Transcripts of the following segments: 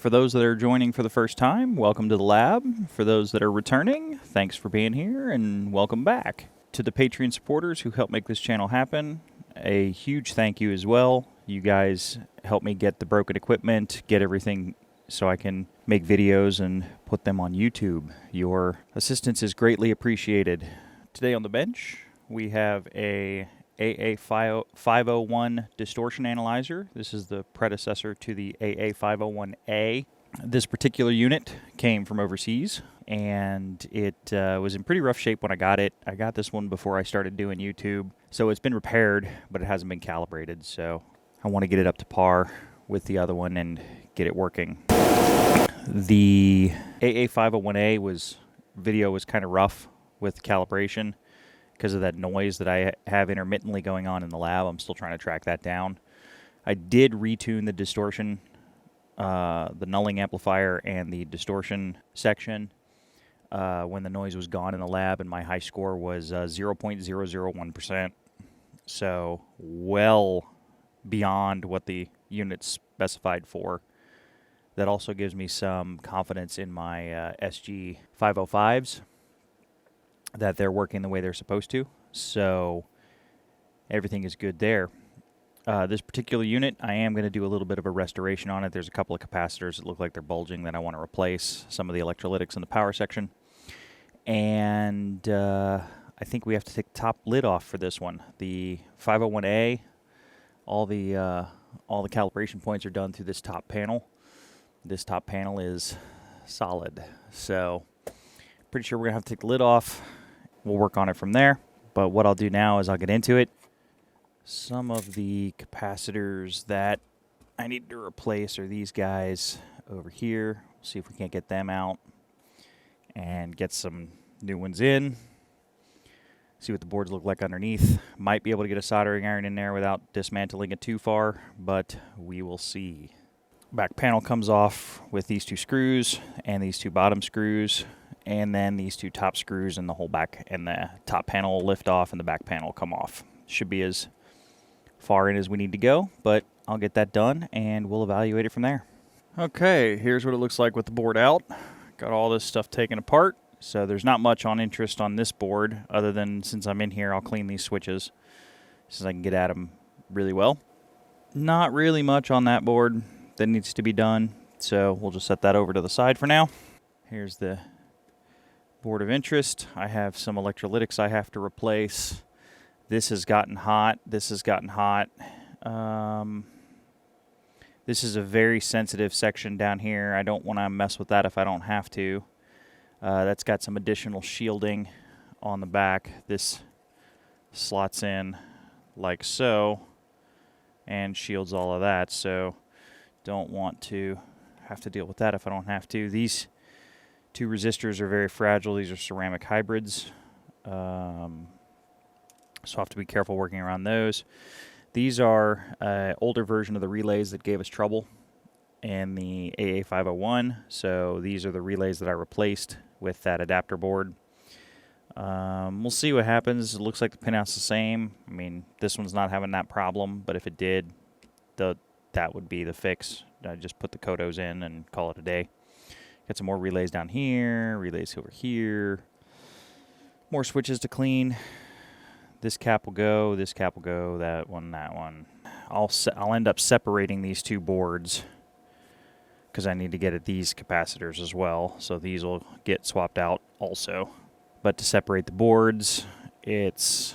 For those that are joining for the first time, welcome to the lab. For those that are returning, thanks for being here and welcome back. To the Patreon supporters who help make this channel happen, a huge thank you as well. You guys help me get the broken equipment, get everything so I can make videos and put them on YouTube. Your assistance is greatly appreciated. Today on the bench, we have a AA501 Distortion analyzer. This is the predecessor to the AA501A. This particular unit came from overseas, and it was in pretty rough shape when I got it. I got this one before I started doing YouTube, so it's been repaired, but it hasn't been calibrated, so I want to get it up to par with the other one and get it working. The AA501A video was kind of rough with calibration because of that noise that I have intermittently going on in the lab. I'm still trying to track that down. I did retune the distortion, the nulling amplifier and the distortion section when the noise was gone in the lab, and my high score was 0.001%. So well beyond what the unit's specified for. That also gives me some confidence in my SG505s that they're working the way they're supposed to. So everything is good there. This particular unit, I am going to do a little bit of a restoration on it. There's a couple of capacitors that look like they're bulging that I want to replace, some of the electrolytics in the power section. And I think we have to take the top lid off for this one. The 501A, all the calibration points are done through this top panel. This top panel is solid, so pretty sure we're gonna have to take the lid off. We'll work on it from there, but what I'll do now is I'll get into it. Some of the capacitors that I need to replace are these guys over here. We'll see if we can't get them out and get some new ones in. See what the boards look like underneath. Might be able to get a soldering iron in there without dismantling it too far, but we will see. Back panel comes off with these two screws and these two bottom screws, and then these two top screws, and the whole back and the top panel will lift off and the back panel will come off. Should be as far in as we need to go, but I'll get that done and we'll evaluate it from there. Okay, here's what it looks like with the board out. Got all this stuff taken apart, so there's not much on interest on this board other than since I'm in here, I'll clean these switches since I can get at them really well. Not really much on that board that needs to be done, so we'll just set that over to the side for now. Here's the board of interest. I have some electrolytics I have to replace. This has gotten hot. This has gotten hot. This is a very sensitive section down here. I don't want to mess with that if I don't have to. That's got some additional shielding on the back. This slots in like so and shields all of that, so don't want to have to deal with that if I don't have to. These two resistors are very fragile. These are ceramic hybrids, so I'll have to be careful working around those. These are an older version of the relays that gave us trouble in the AA501, so these are the relays that I replaced with that adapter board. We'll see what happens. It looks like the pinout's the same. I mean, this one's not having that problem, but if it did, that would be the fix. I just put the Kodos in and call it a day. Got some more relays down here, relays over here. More switches to clean. This cap will go, that one, that one. I'll end up separating these two boards because I need to get at these capacitors as well, so these will get swapped out also. But to separate the boards, it's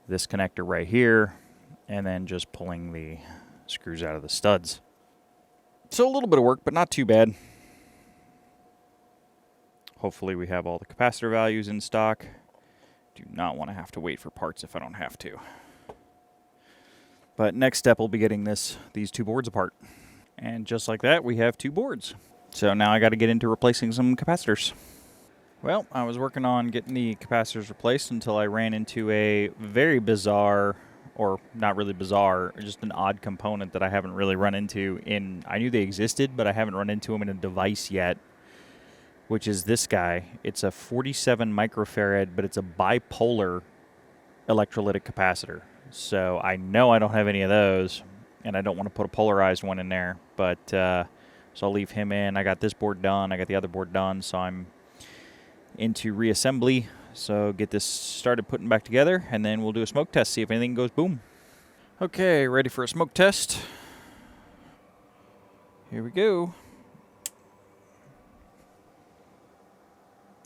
this connector right here, and then just pulling the screws out of the studs. So a little bit of work, but not too bad. Hopefully we have all the capacitor values in stock. Do not want to have to wait for parts if I don't have to. But next step will be getting these two boards apart. And just like that, we have two boards. So now I got to get into replacing some capacitors. Well, I was working on getting the capacitors replaced until I ran into a very bizarre, or not really bizarre, just an odd component that I haven't really run into in, I knew they existed, but I haven't run into them in a device yet, which is this guy. It's a 47 microfarad, but it's a bipolar electrolytic capacitor. So I know I don't have any of those, and I don't want to put a polarized one in there, but was So I'll leave him in. I got this board done. I got the other board done. So I'm into reassembly. So get this started putting back together, and then we'll do a smoke test, see if anything goes boom. Okay, ready for a smoke test. Here we go.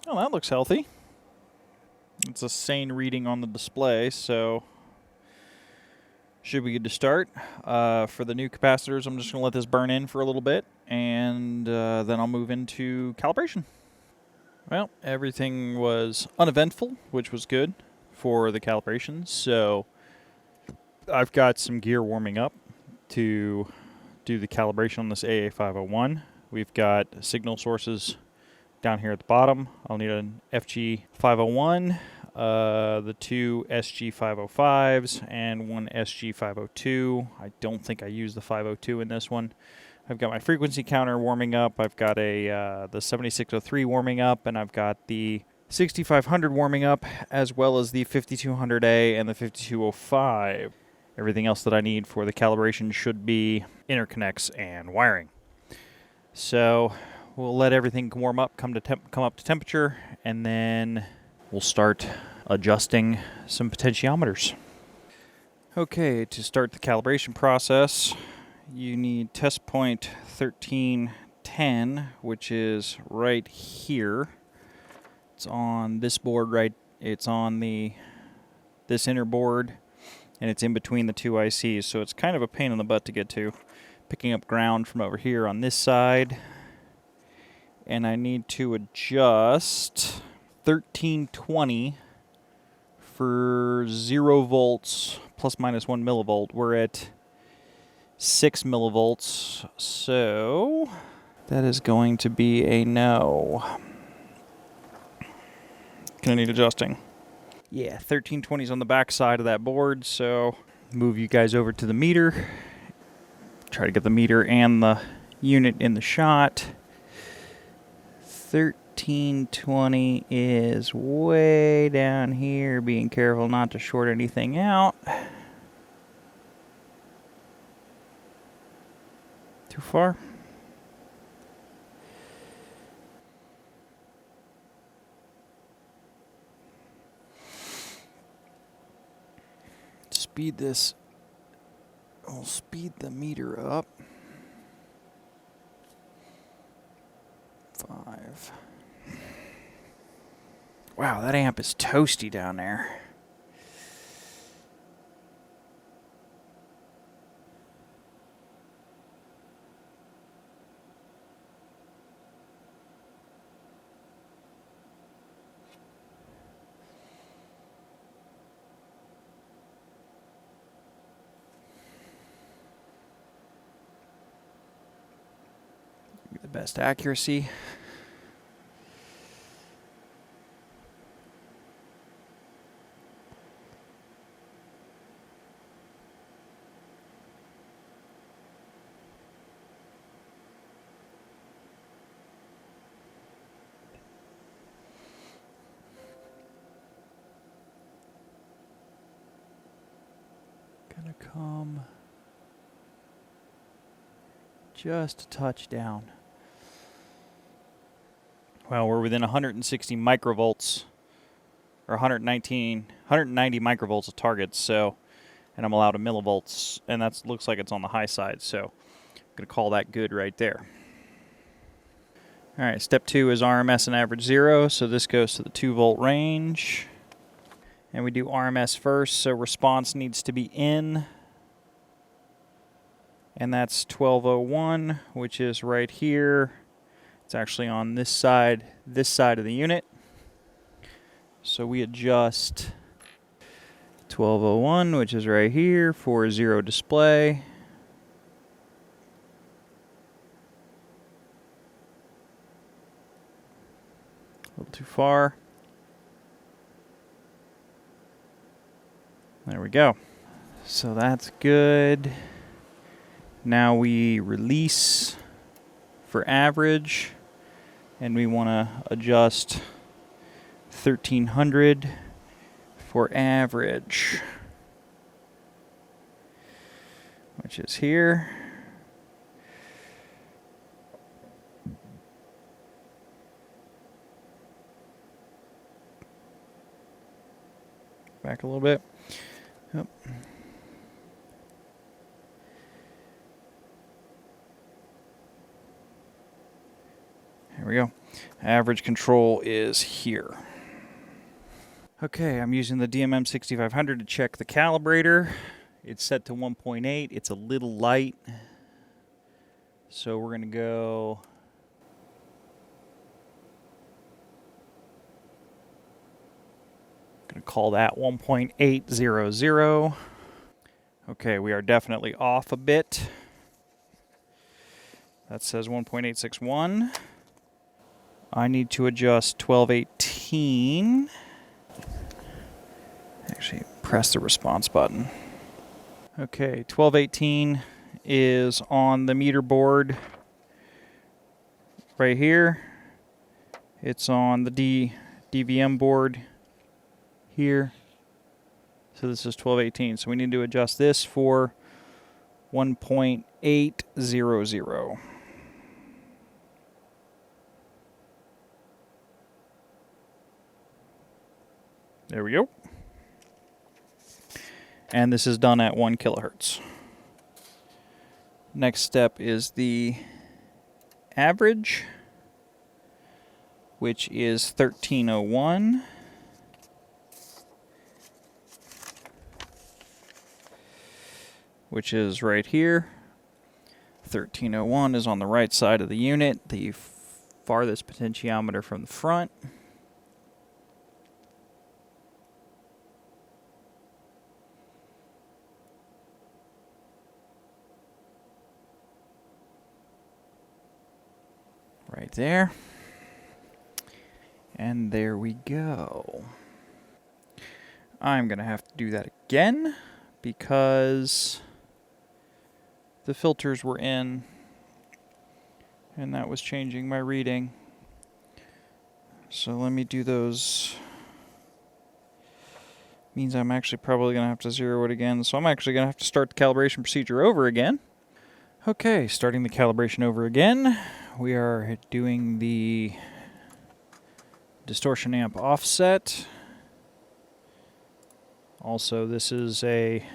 Oh, that looks healthy. It's a sane reading on the display, so should be good to start. For the new capacitors, I'm just going to let this burn in for a little bit, and then I'll move into calibration. Well, everything was uneventful, which was good for the calibration. So I've got some gear warming up to do the calibration on this AA501. We've got signal sources down here at the bottom. I'll need an FG501, the two SG505s, and one SG502. I don't think I used the 502 in this one. I've got my frequency counter warming up. I've got the 7603 warming up, and I've got the 6500 warming up, as well as the 5200A and the 5205. Everything else that I need for the calibration should be interconnects and wiring. So we'll let everything warm up, come up to temperature, and then we'll start adjusting some potentiometers. Okay, to start the calibration process, you need test point 1310, which is right here. It's on this board, right? It's on this inner board, and it's in between the two ICs, so it's kind of a pain in the butt to get to. Picking up ground from over here on this side, and I need to adjust 1320 for 0 volts plus minus 1 millivolt. We're at 6 millivolts, so that is going to be a no. Gonna need adjusting. Yeah, 1320 is on the back side of that board, so move you guys over to the meter. Try to get the meter and the unit in the shot. 1320 is way down here, being careful not to short anything out. Too far? Speed this. We'll speed the meter up. 5. Wow, that amp is toasty down there. The best accuracy. Gonna come just a touch down. Well, we're within 160 microvolts, or 190 microvolts of targets, so, and I'm allowed a millivolts, and that looks like it's on the high side, so I'm going to call that good right there. All right, step 2 is RMS and average 0, so this goes to the 2 volt range. And we do RMS first, so response needs to be in. And that's 1201, which is right here. It's actually on this side of the unit. So we adjust 1201, which is right here, for 0 display. A little too far. There we go. So that's good. Now we release for average, and we want to adjust 1300 for average, which is here. Back a little bit. Yep. There we go. Average control is here. Okay, I'm using the DMM 6500 to check the calibrator. It's set to 1.8. It's a little light. So we're going to go... going to call that 1.800. Okay, we are definitely off a bit. That says 1.861. I need to adjust 1218. Actually, press the response button. Okay, 1218 is on the meter board right here. It's on the DVM board here. So this is 1218. So we need to adjust this for 1.800. There we go. And this is done at 1 kilohertz. Next step is the average, which is 1301. Which is right here. 1301 is on the right side of the unit, the farthest potentiometer from the front. Right there. And there we go. I'm going to have to do that again because the filters were in and that was changing my reading. So let me do those. Means I'm actually probably going to have to zero it again. So I'm actually going to have to start the calibration procedure over again. Okay, starting the calibration over again. We are doing the distortion amp offset. Also, this is a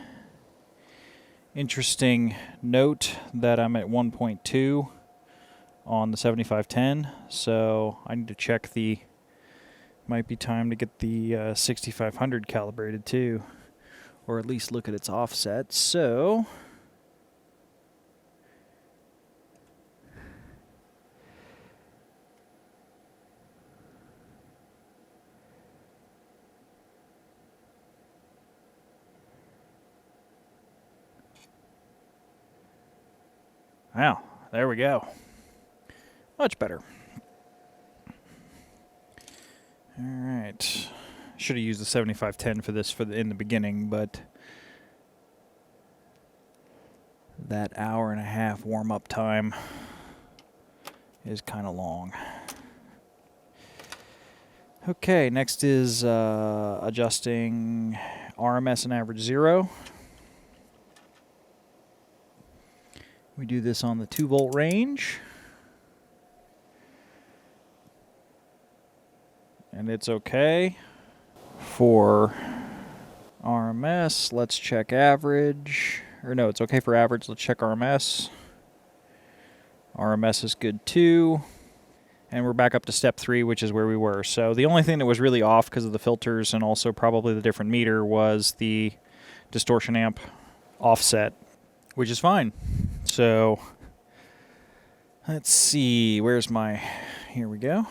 interesting note that I'm at 1.2 on the 7510, so I need to check the, might be time to get the 6500 calibrated too, or at least look at its offset. So wow, there we go. Much better. All right. Should have used the 7510 for this in the beginning, but that hour-and-a-half warm-up time is kind of long. Okay, next is adjusting RMS and average zero. We do this on the 2-volt range. And it's okay. For RMS, let's check average. Or no, it's okay for average. Let's check RMS. RMS is good too. And we're back up to step 3, which is where we were. So the only thing that was really off because of the filters and also probably the different meter was the distortion amp offset, which is fine. So let's see, where's my, here we go.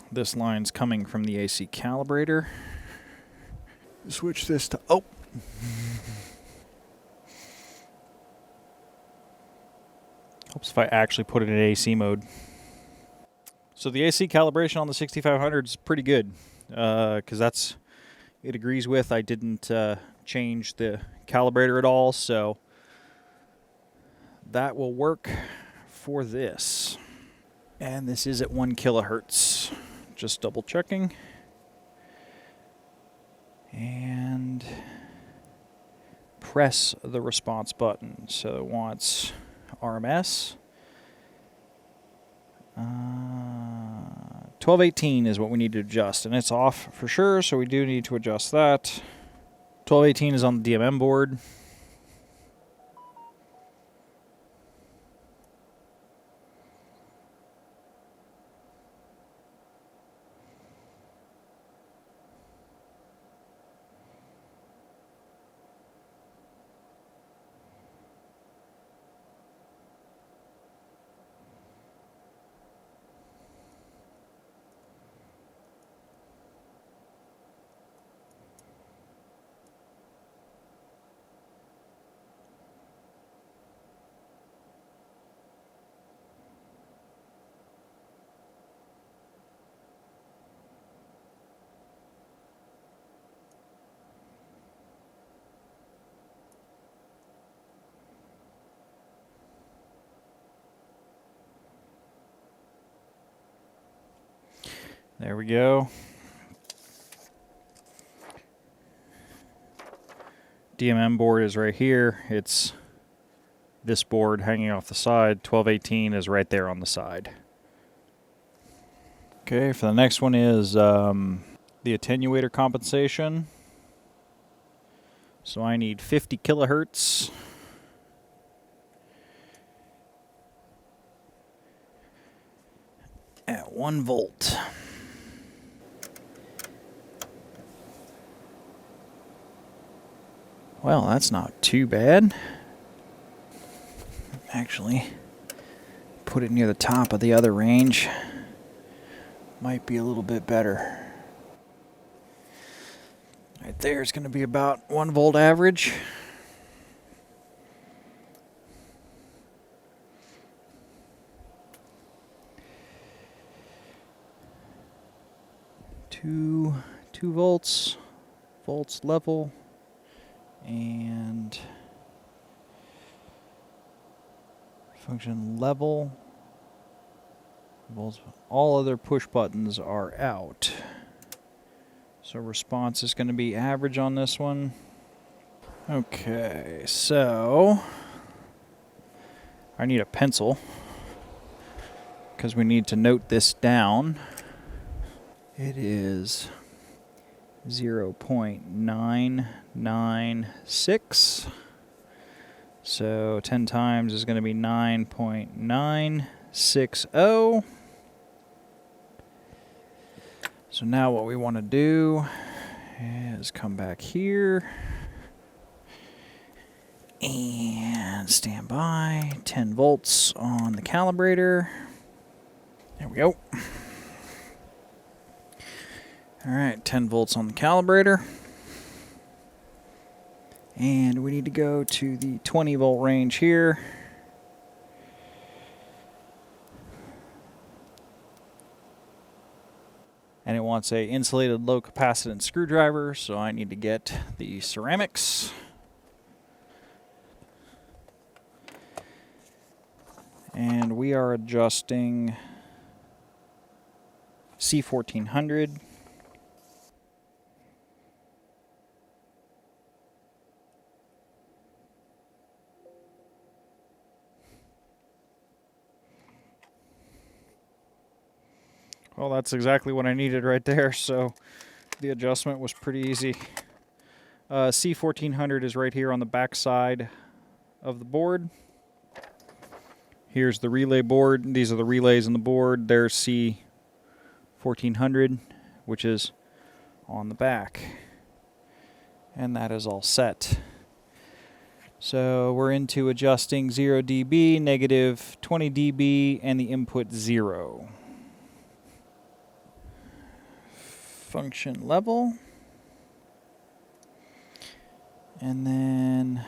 This line's coming from the AC calibrator. Switch this to, oh. Helps if I actually put it in AC mode. So the AC calibration on the 6500 is pretty good because that's, it agrees with, I didn't change the calibrator at all, so that will work for this. And this is at 1 kilohertz. Just double checking. And press the response button. So it wants RMS. 1218 is what we need to adjust, and it's off for sure, so we do need to adjust that. 1218 is on the DMM board. There we go. DMM board is right here. It's this board hanging off the side. 1218 is right there on the side. Okay, for the next one is the attenuator compensation. So I need 50 kilohertz. At 1 volt. Well, that's not too bad. Actually, put it near the top of the other range. Might be a little bit better. Right there is going to be about 1 volt average. Two volts level, and function level. All other push buttons are out. So response is going to be average on this one. Okay, so I need a pencil because we need to note this down. It is 0.996. So 10 times is going to be 9.960. So now what we want to do is come back here and stand by. 10 volts on the calibrator. There we go. All right, 10 volts on the calibrator. And we need to go to the 20 volt range here. And it wants a insulated low capacitance screwdriver, so I need to get the ceramics. And we are adjusting C1400. Well, that's exactly what I needed right there, so the adjustment was pretty easy. C1400 is right here on the back side of the board. Here's the relay board. These are the relays in the board. There's C1400, which is on the back. And that is all set. So we're into adjusting 0 dB, negative 20 dB, and the input 0. Function level, and then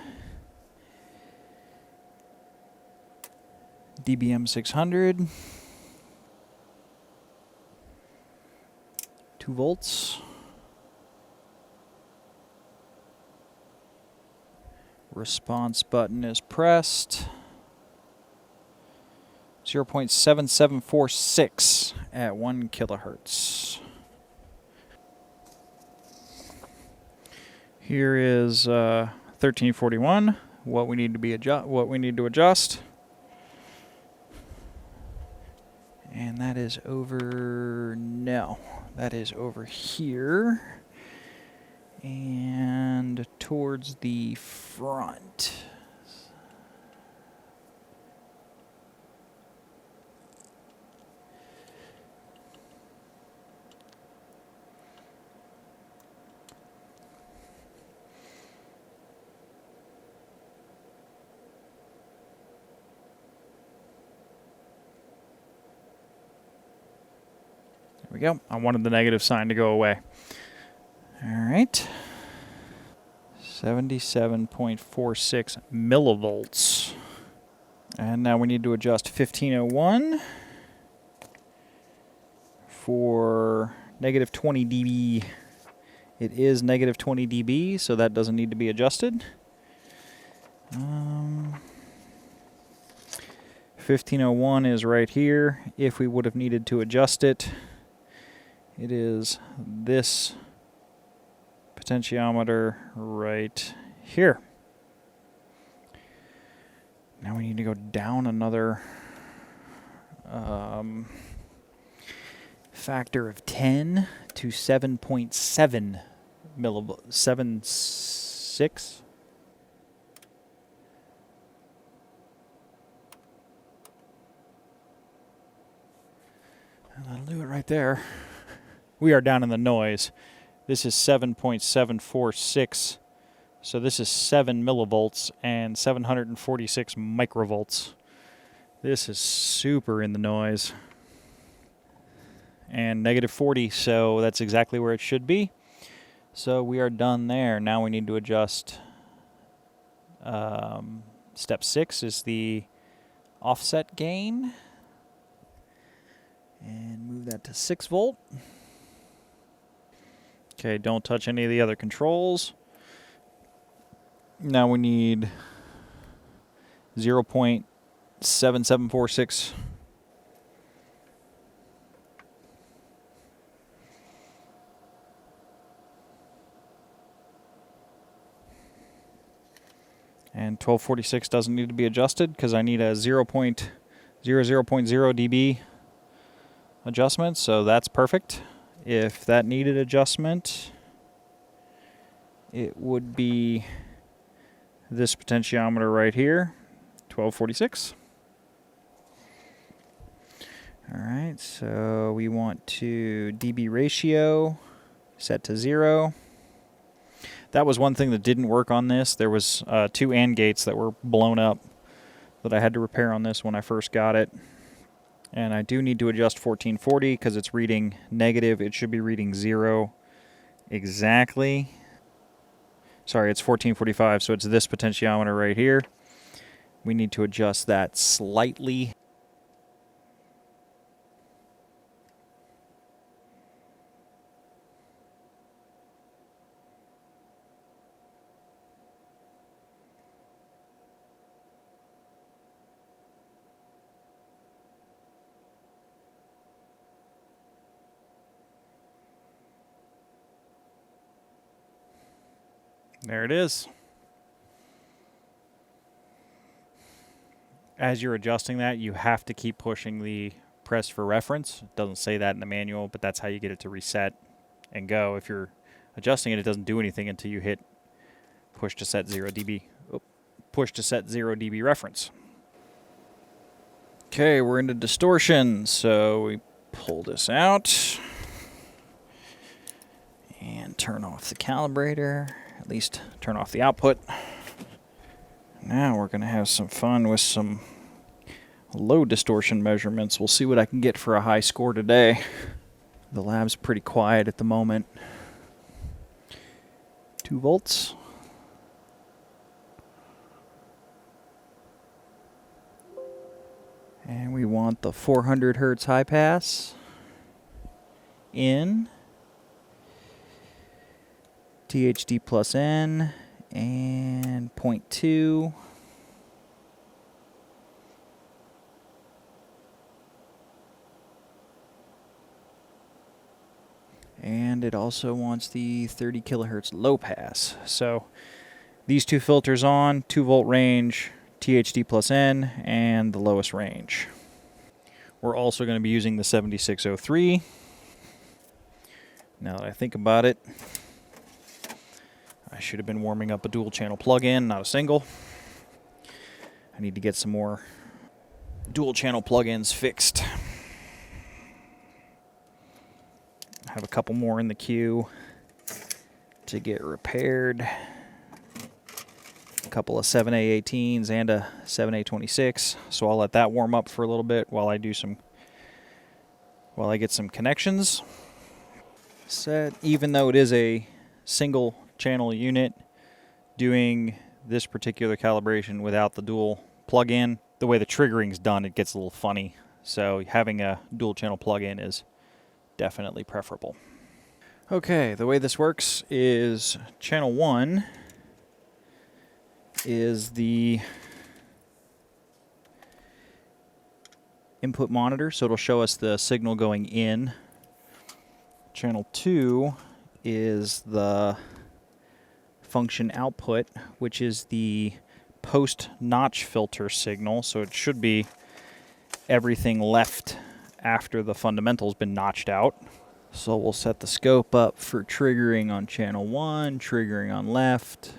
dBm 600, 2 volts, response button is pressed, 0.7746 at 1 kilohertz. Here is 1341. What we need to adjust, And that is over, no, that is over here and towards the front. There we go. I wanted the negative sign to go away. All right. 77.46 millivolts. And now we need to adjust 1501 for negative 20 dB. It is negative 20 dB, so that doesn't need to be adjusted. 1501 is right here. If we would have needed to adjust it, it is this potentiometer right here. Now we need to go down another factor of 10 to 7.7 millivolts, 7.6. And that'll do it right there. We are down in the noise. This is 7.746. So this is 7 millivolts and 746 microvolts. This is super in the noise. And negative 40, so that's exactly where it should be. So we are done there. Now we need to adjust. Step 6 is the offset gain. And move that to 6 volt. Okay, don't touch any of the other controls. Now we need 0.7746. And 1246 doesn't need to be adjusted because I need a 0.00.0 dB adjustment, so that's perfect. If that needed adjustment, it would be this potentiometer right here, 1246. All right, so we want to dB ratio set to 0. That was one thing that didn't work on this. There was 2 AND gates that were blown up that I had to repair on this when I first got it. And I do need to adjust 1440 because it's reading negative. It should be reading 0 exactly. Sorry, it's 1445, so it's this potentiometer right here. We need to adjust that slightly. There it is. As you're adjusting that, you have to keep pushing the press for reference. It doesn't say that in the manual, but that's how you get it to reset and go. If you're adjusting it, it doesn't do anything until you hit push to set 0 dB. Push to set 0 dB reference. Okay, we're into distortion. So we pull this out and turn off the calibrator. At least turn off the output. Now we're going to have some fun with some low distortion measurements. We'll see what I can get for a high score today. The lab's pretty quiet at the moment. 2 volts. And we want the 400 hertz high pass in. THD plus N and 0.2. And it also wants the 30 kilohertz low pass. So these 2 filters on, 2 volt range, THD plus N, and the lowest range. We're also going to be using the 7603. Now that I think about it, I should have been warming up a dual channel plug-in, not a single. I need to get some more dual channel plug-ins fixed. I have a couple more in the queue to get repaired. A couple of 7A18s and a 7A26, so I'll let that warm up for a little bit while I get some connections set. Even though it is a single channel unit, doing this particular calibration without the dual plug-in, the way the triggering's done, it gets a little funny. So having a dual channel plug-in is definitely preferable. Okay, the way this works is channel 1 is the input monitor, so it'll show us the signal going in. Channel 2 is the function output, which is the post-notch filter signal, so it should be everything left after the fundamental's been notched out. So we'll set the scope up for triggering on channel 1, triggering on left,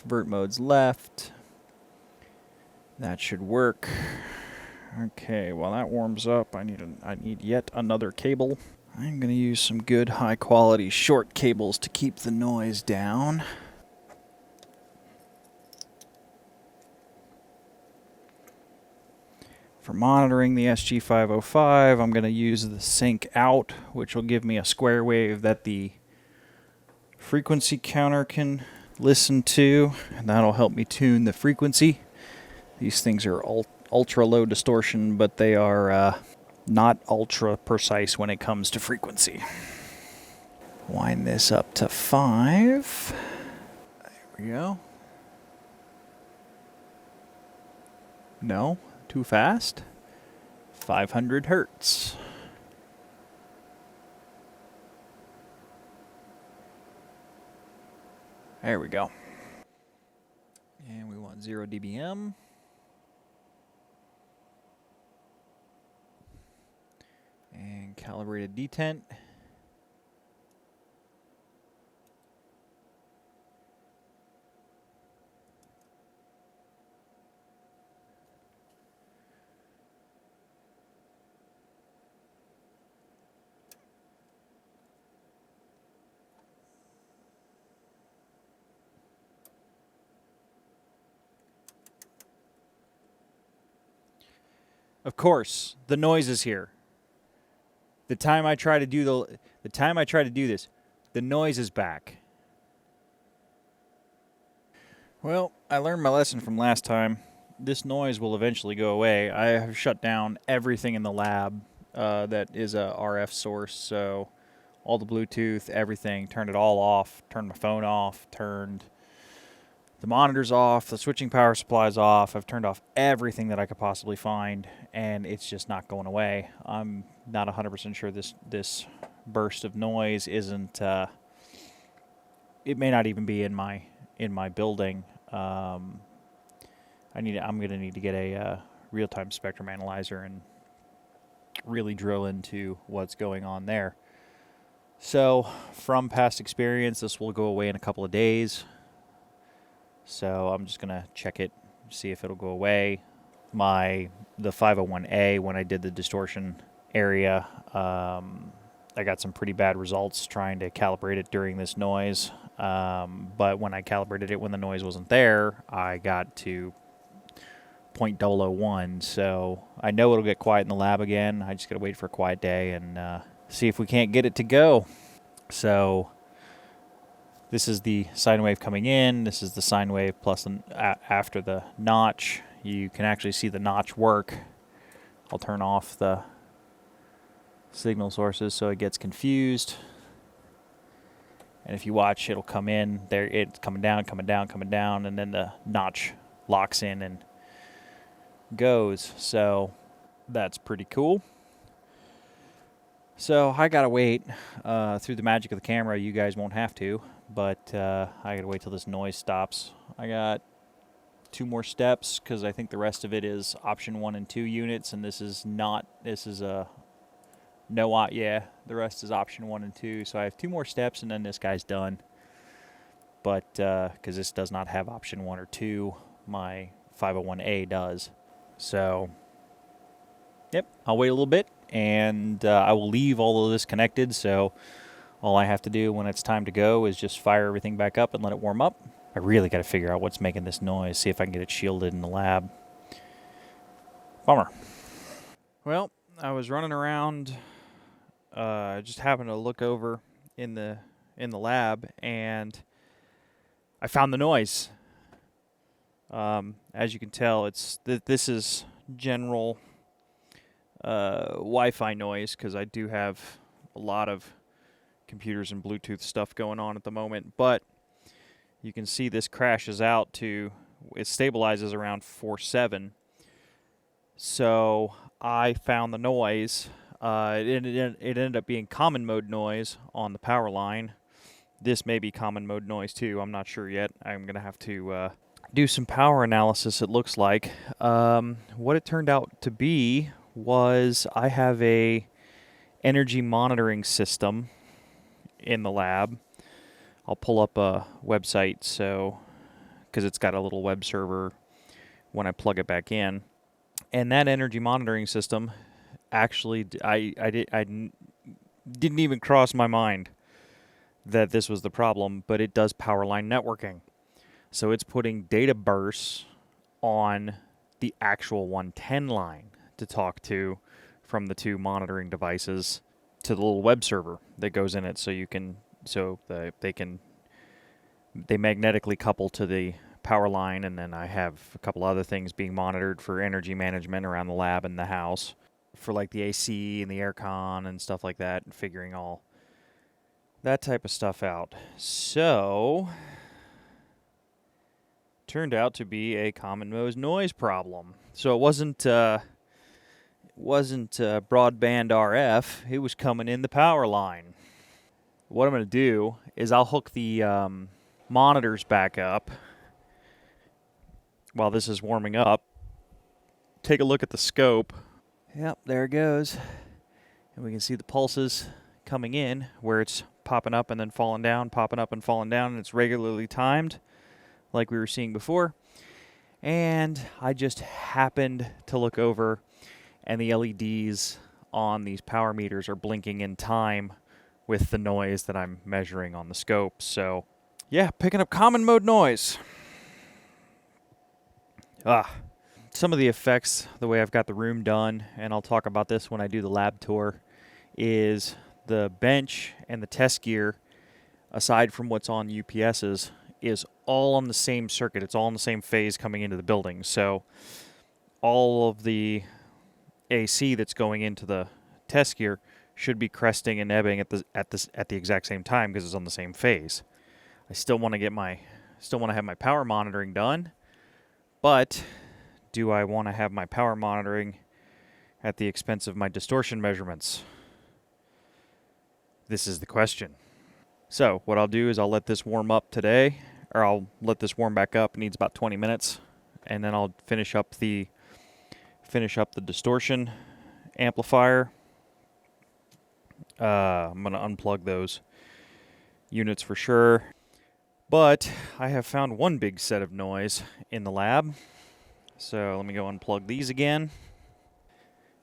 vert mode's left. That should work. Okay, while that warms up, I need yet another cable. I'm going to use some good high quality short cables to keep the noise down. For monitoring the SG505, I'm going to use the sync out, which will give me a square wave that the frequency counter can listen to, and that'll help me tune the frequency. These things are ultra low distortion, but they are not ultra precise when it comes to frequency. Wind this up to 5. There we go. No, too fast. 500 hertz. There we go. And we want 0 dBm. And calibrated detent. Of course, the noise is here. The time I try to do this, the noise is back. Well, I learned my lesson from last time. This noise will eventually go away. I have shut down everything in the lab that is a RF source, so all the Bluetooth, everything, turned it all off, turned my phone off, turned the monitors off, the switching power supplies off. I've turned off everything that I could possibly find, and it's just not going away. I'm not 100% sure this burst of noise isn't. It may not even be in my building. I'm gonna need to get a real-time spectrum analyzer and really drill into what's going on there. So, from past experience, this will go away in a couple of days. So I'm just gonna check it, see if it'll go away. The 501A, when I did the distortion area, I got some pretty bad results trying to calibrate it during this noise. But when I calibrated it when the noise wasn't there, I got to 0.001. So I know it'll get quiet in the lab again. I just gotta wait for a quiet day and see if we can't get it to go. So this is the sine wave coming in. This is the sine wave plus after the notch. You can actually see the notch work. I'll turn off the signal sources so it gets confused. And if you watch, it'll come in. There, it's coming down, coming down, coming down, and then the notch locks in and goes. So that's pretty cool. So I gotta wait through the magic of the camera. You guys won't have to, but I gotta wait till this noise stops. I got 2 more steps because I think the rest of it is option 1 and 2 units, and this is not. This is a no. Yeah, the rest is option 1 and 2. So I have 2 more steps, and then this guy's done. But because this does not have option 1 or 2, my 501A does. So, yep, I'll wait a little bit, and I will leave all of this connected. So all I have to do when it's time to go is just fire everything back up and let it warm up. I really got to figure out what's making this noise, see if I can get it shielded in the lab. Bummer. Well, I was running around, just happened to look over in the lab, and I found the noise. As you can tell, this is general Wi-Fi noise, because I do have a lot of computers and Bluetooth stuff going on at the moment, but you can see this crashes out to, it stabilizes around 4.7. So I found the noise. It ended up being common mode noise on the power line. This may be common mode noise too. I'm not sure yet. I'm going to have to do some power analysis, it looks like. What it turned out to be was I have a energy monitoring system in the lab. I'll pull up a website, so because it's got a little web server when I plug it back in. And that energy monitoring system, actually, I didn't even cross my mind that this was the problem, but it does power line networking. So it's putting data bursts on the actual 110 line to talk to from the 2 monitoring devices to the little web server that goes in it, they magnetically couple to the power line, and then I have a couple other things being monitored for energy management around the lab and the house for like the AC and the aircon and stuff like that, and figuring all that type of stuff out. So turned out to be a common mode noise problem. So it wasn't broadband RF, it was coming in the power line. What I'm going to do is I'll hook the monitors back up while this is warming up. Take a look at the scope. Yep, there it goes. And we can see the pulses coming in where it's popping up and then falling down, popping up and falling down, and it's regularly timed like we were seeing before. And I just happened to look over, and the LEDs on these power meters are blinking in time with the noise that I'm measuring on the scope. So, yeah, picking up common mode noise. Some of the effects, the way I've got the room done, and I'll talk about this when I do the lab tour, is the bench and the test gear, aside from what's on UPSs, is all on the same circuit. It's all in the same phase coming into the building. So all of the AC that's going into the test gear should be cresting and ebbing at the exact same time because it's on the same phase. I still want to have my power monitoring done, but do I want to have my power monitoring at the expense of my distortion measurements? This is the question. So what I'll do is I'll let this warm up today, or I'll let this warm back up. It needs about 20 minutes, and then I'll finish up the distortion amplifier. I'm going to unplug those units for sure. But I have found one big set of noise in the lab. So let me go unplug these again.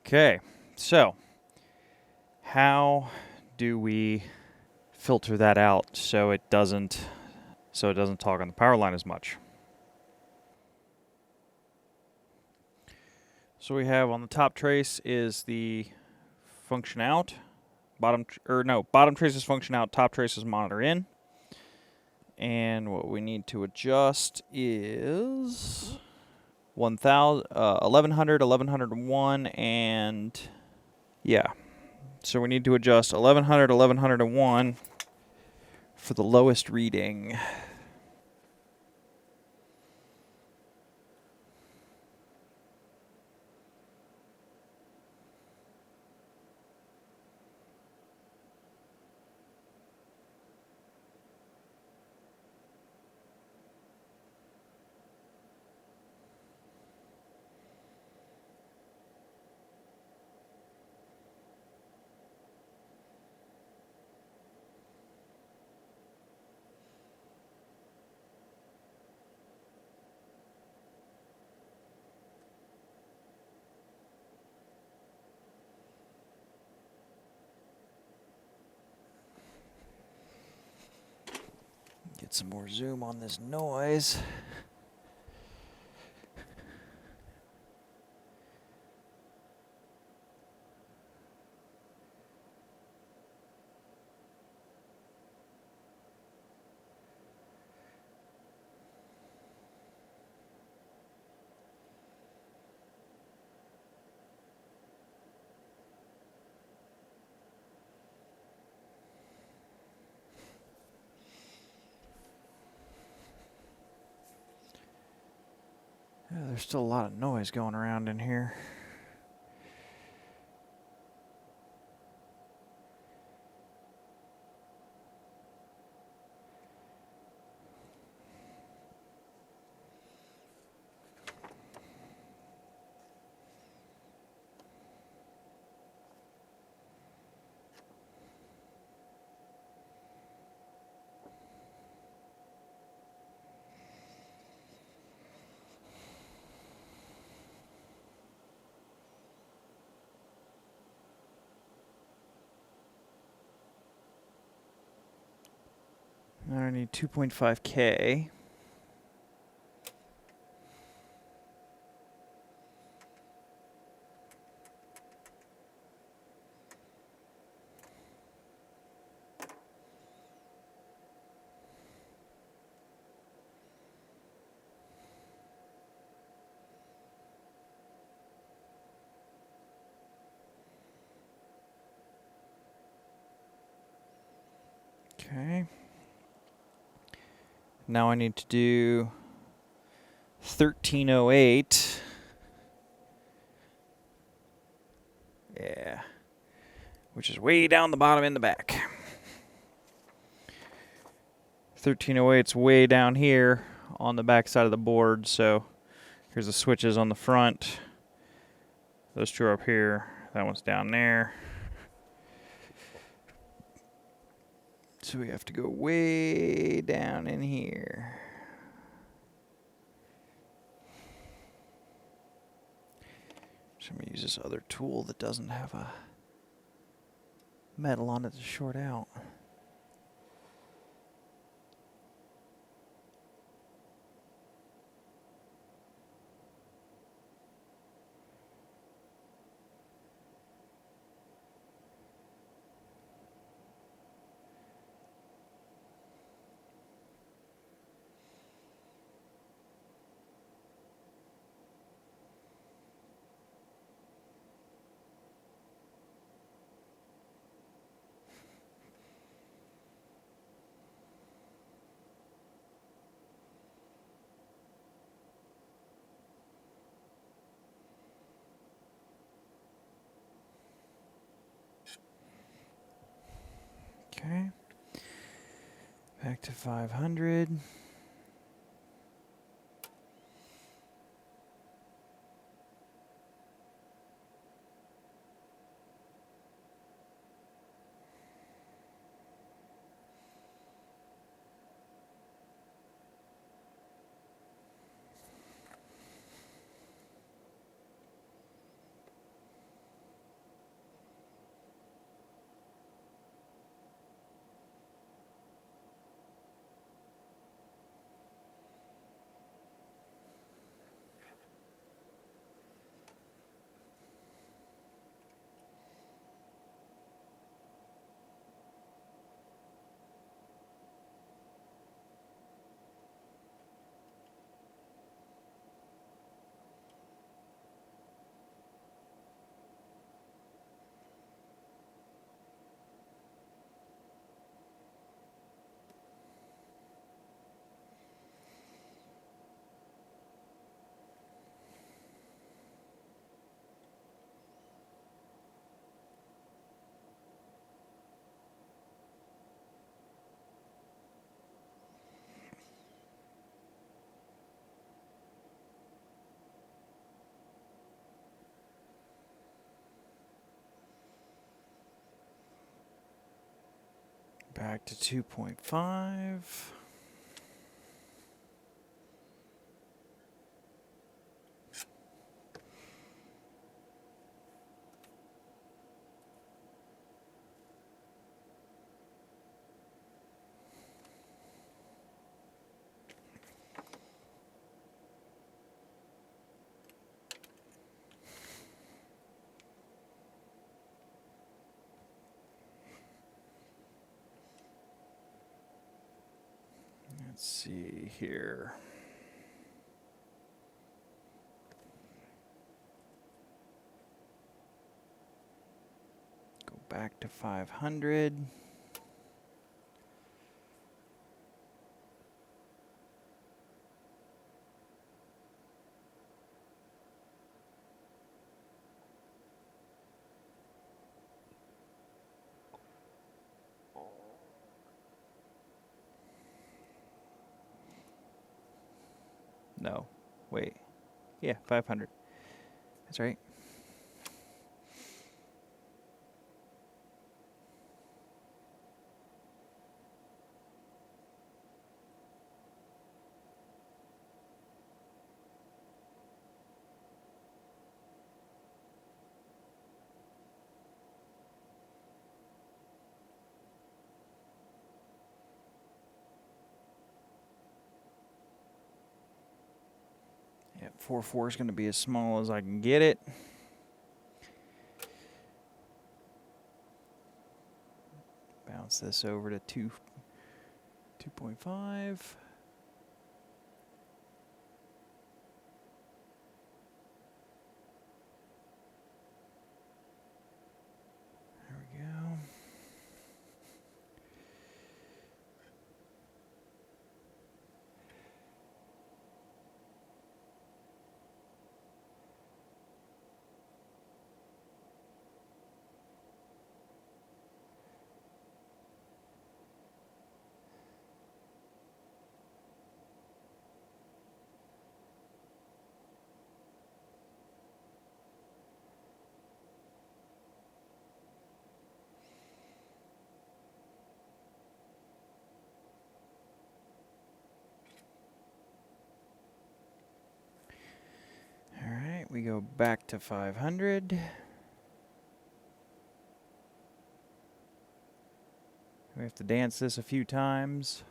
Okay, so how do we filter that out so it doesn't talk on the power line as much? So we have on the top trace is the function out. Bottom trace is function out, top trace is monitor in. And what we need to adjust is 1100, 1101, and yeah. So we need to adjust 1100, 1101 for the lowest reading. get some more zoom on this noise. Yeah, there's still a lot of noise going around in here. Now I need 2.5K. Okay. Now I need to do 1308. Yeah. Which is way down the bottom in the back. 1308's way down here on the back side of the board, so here's the switches on the front. Those two are up here. That one's down there. So we have to go way down in here. So I'm going to use this other tool that doesn't have a metal on it to short out. Okay. Back to 500. Back to 2.5. Let's see here. Go back to 500. No, wait. Yeah, 500. That's right. Yeah, 4.4 is going to be as small as I can get it. Bounce this over to 2.5. There we go. We go back to 500. We have to dance this a few times.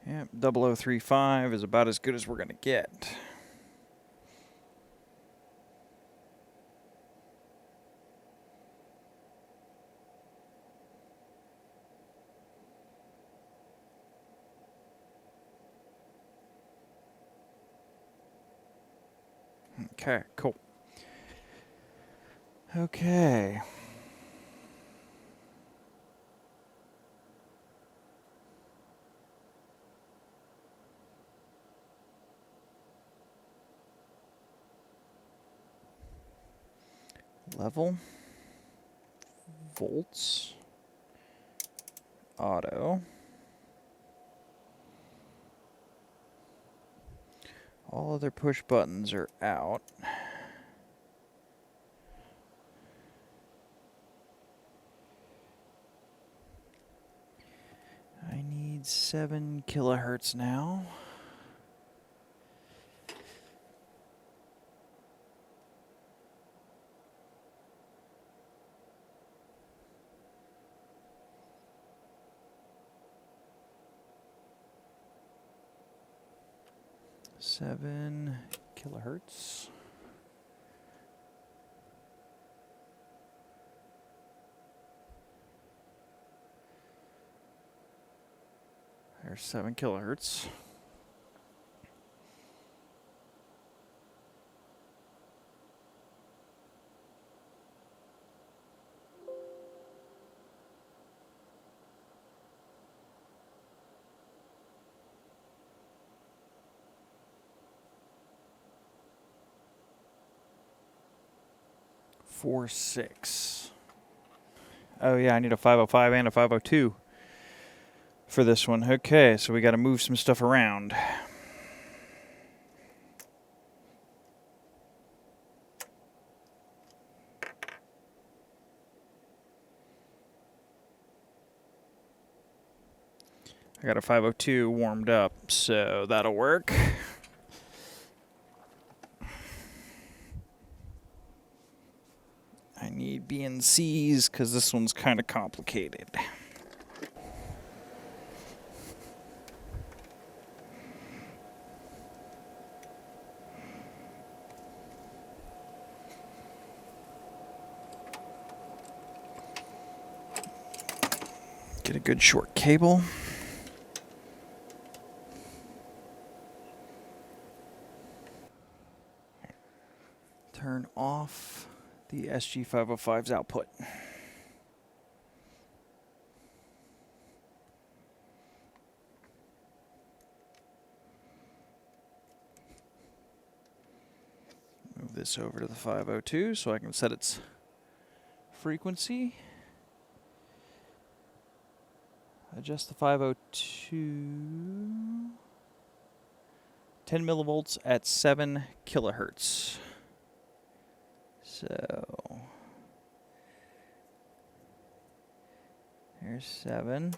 Yep, 0035 is about as good as we're going to get. Okay, cool. Okay. Level, volts, auto, all other push buttons are out. I need 7 kilohertz now. Seven kilohertz. There's 7 kilohertz. 546. Oh yeah, I need a 505 and a 502 for this one. Okay, so we got to move some stuff around. I got a 502 warmed up, so that'll work. I need BNCs because this one's kind of complicated. Get a good short cable. Turn off the SG505's output. Move this over to the 502 so I can set its frequency. Adjust the 502. 10 millivolts at 7 kilohertz. So there's 7.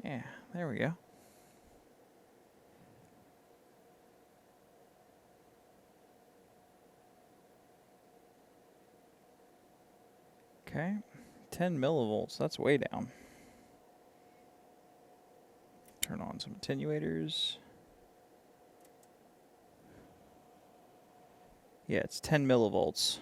Yeah, there we go. Okay, 10 millivolts, that's way down. Turn on some attenuators. Yeah, it's 10 millivolts.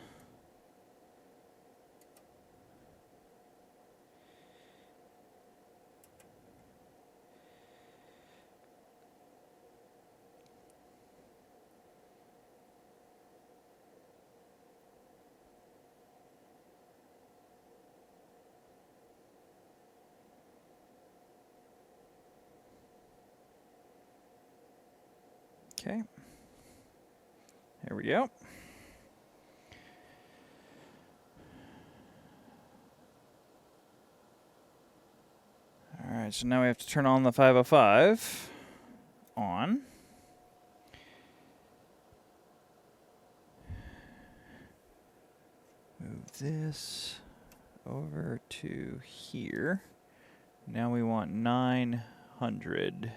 Okay. There we go. Alright, so now we have to turn on the 505 on. Move this over to here. Now we want 900.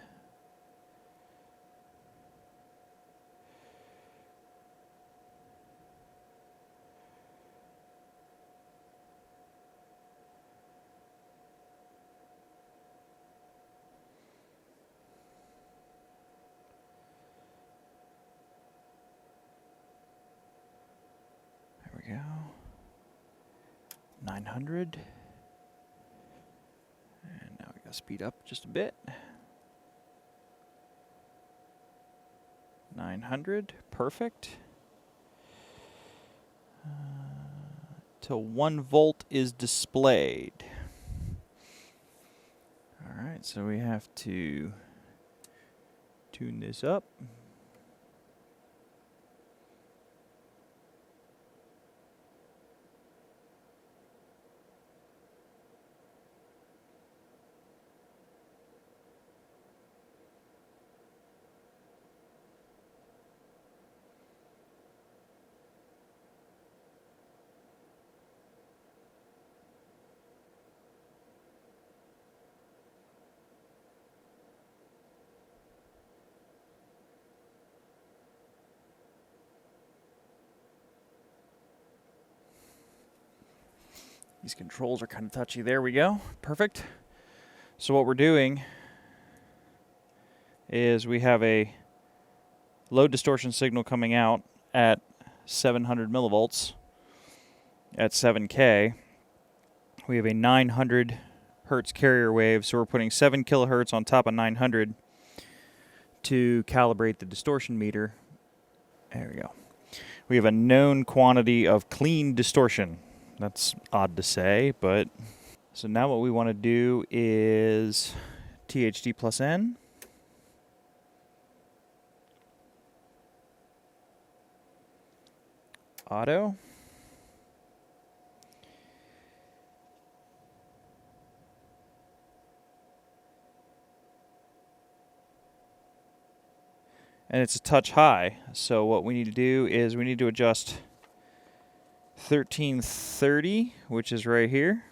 There we go. 900. And now we gotta speed up just a bit. 900, perfect. Till 1 volt is displayed. All right, so we have to tune this up. These controls are kind of touchy. There we go. Perfect. So what we're doing is we have a low distortion signal coming out at 700 millivolts at 7K. We have a 900 hertz carrier wave, so we're putting 7 kilohertz on top of 900 to calibrate the distortion meter. There we go. We have a known quantity of clean distortion. That's odd to say, but... So now what we want to do is THD plus N. auto. And it's a touch high, so what we need to do is we need to adjust 1330, which is right here,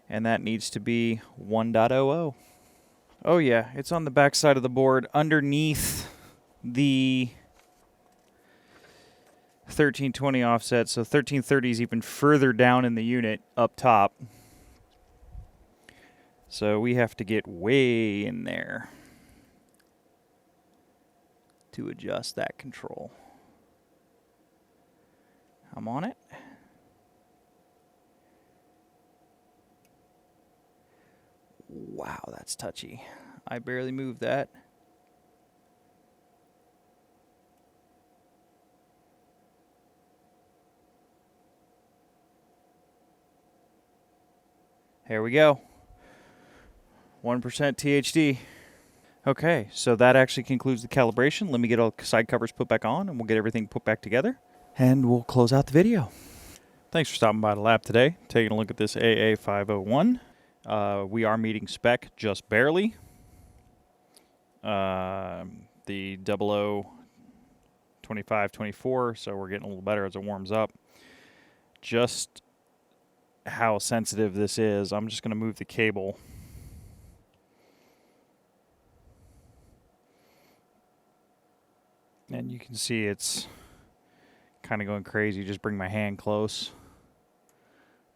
and that needs to be 1.00. Oh yeah, it's on the back side of the board underneath the 1320 offset, so 1330 is even further down in the unit up top. So we have to get way in there to adjust that control. I'm on it. Wow, that's touchy. I barely moved that. There we go. 1% THD. Okay, so that actually concludes the calibration. Let me get all side covers put back on, and we'll get everything put back together, and we'll close out the video. Thanks for stopping by the lab today, taking a look at this AA501. We are meeting spec just barely. The 002524, so we're getting a little better as it warms up. Just how sensitive this is, I'm just going to move the cable. And you can see it's kind of going crazy. Just bring my hand close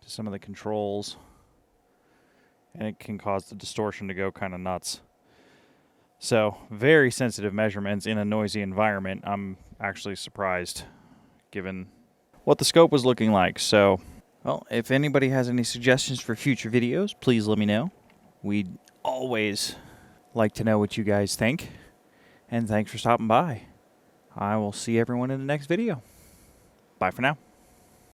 to some of the controls, and it can cause the distortion to go kind of nuts. So very sensitive measurements in a noisy environment. I'm actually surprised given what the scope was looking like. So, well, if anybody has any suggestions for future videos, please let me know. We'd always like to know what you guys think. And thanks for stopping by. I will see everyone in the next video. Bye for now.